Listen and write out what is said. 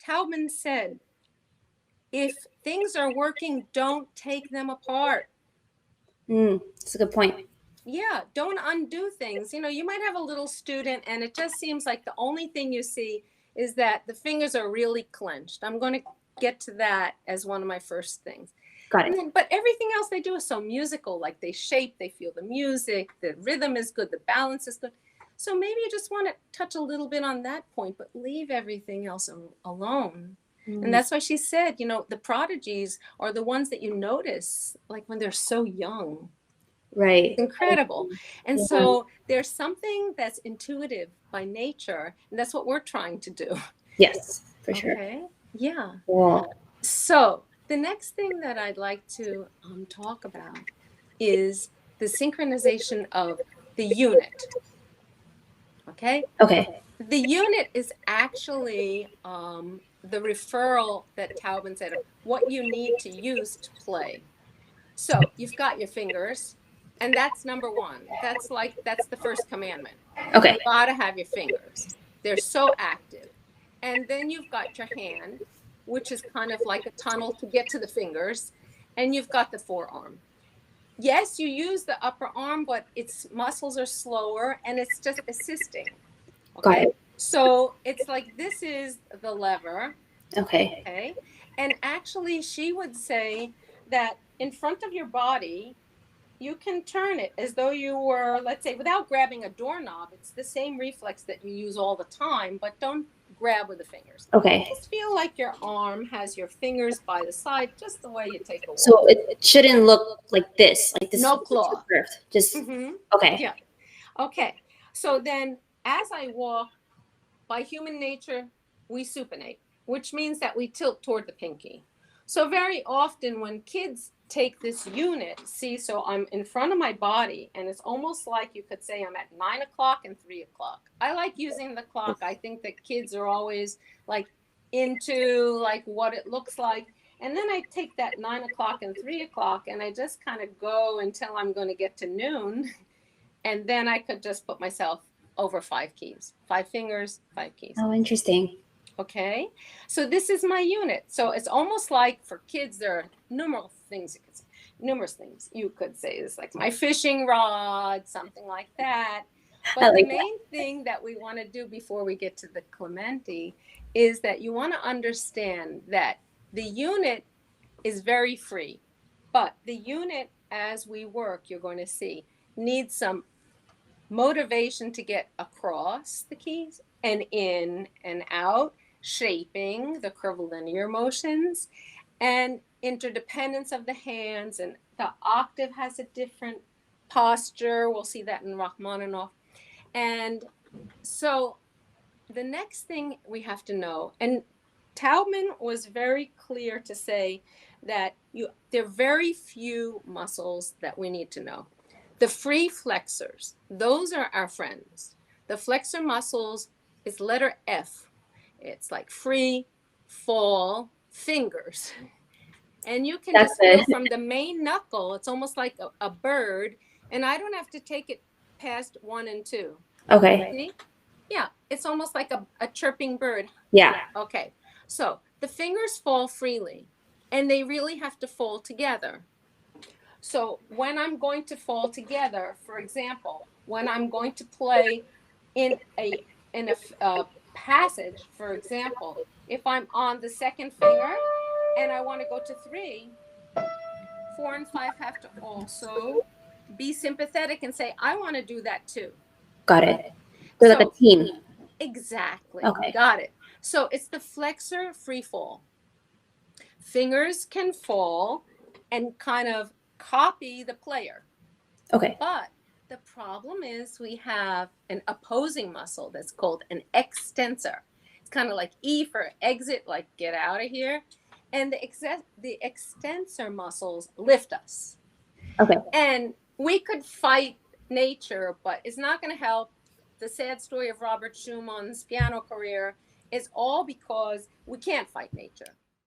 Taubman said, if things are working, don't take them apart. That's a good point. Yeah, don't undo things. You might have a little student and it just seems like the only thing you see is that the fingers are really clenched. I'm going to get to that as one of my first things. Got it. But everything else they do is so musical, like they shape, they feel the music, the rhythm is good, the balance is good. So maybe you just want to touch a little bit on that point, but leave everything else alone. And that's why she said, the prodigies are the ones that you notice, like when they're so young. Right. Incredible. And so there's something that's intuitive by nature, and that's what we're trying to do. Yes, for sure. Okay. Yeah. Cool. So the next thing that I'd like to talk about is the synchronization of the unit. Okay. Okay. The unit is actually the referral that Taubman said of what you need to use to play. So you've got your fingers, and that's number one. That's the first commandment. Okay. You gotta have your fingers. They're so active. And then you've got your hand, which is kind of like a tunnel to get to the fingers. And you've got the forearm. Yes, you use the upper arm, but its muscles are slower and it's just assisting. Okay. Got it. So it's like this is the lever. Okay. Okay. And actually, she would say that in front of your body, you can turn it as though you were, let's say, without grabbing a doorknob. It's the same reflex that you use all the time, but don't grab with the fingers. Okay. Just feel like your arm has your fingers by the side, just the way you take a walk. So it shouldn't look like this. No claw. Just, okay. Yeah. Okay. So then as I walk, by human nature, we supinate, which means that we tilt toward the pinky. So very often when kids take this unit, so I'm in front of my body, and it's almost like you could say I'm at 9 o'clock and 3 o'clock. I like using the clock. I think that kids are always like into like what it looks like. And then I take that 9 o'clock and 3 o'clock, and I just kind of go until I'm going to get to noon. And then I could just put myself over 5 keys, 5 fingers, 5 keys. Oh, interesting. Okay, so this is my unit. So it's almost like for kids, there are numerous things you could say. It's like my fishing rod, something like that. But the main thing that we want to do before we get to the Clementi is that you want to understand that the unit is very free, but the unit, as we work, you're going to see, needs some motivation to get across the keys and in and out, shaping the curvilinear motions, and interdependence of the hands. And the octave has a different posture. We'll see that in Rachmaninoff. And so the next thing we have to know, and Taubman was very clear to say that there are very few muscles that we need to know. The free flexors, those are our friends. The flexor muscles is letter F. It's like free, fall, fingers. And you can just feel from the main knuckle, it's almost like a bird. And I don't have to take it past 1 and 2. Okay. See? Yeah, it's almost like a chirping bird. Yeah. Okay, so the fingers fall freely, and they really have to fall together. So when I'm going to fall together, for example, when I'm going to play in a passage, for example, if I'm on the second finger and I want to go to 3, 4 and 5 have to also be sympathetic and say, I want to do that too. Got it. So like a team. Exactly. Okay. Got it. So it's the flexor free fall. Fingers can fall and kind of copy the player. Okay. But the problem is we have an opposing muscle that's called an extensor. It's kind of like E for exit, like get out of here. And the extensor muscles lift us. Okay. And we could fight nature, but it's not going to help. The sad story of Robert Schumann's piano career is all because we can't fight nature.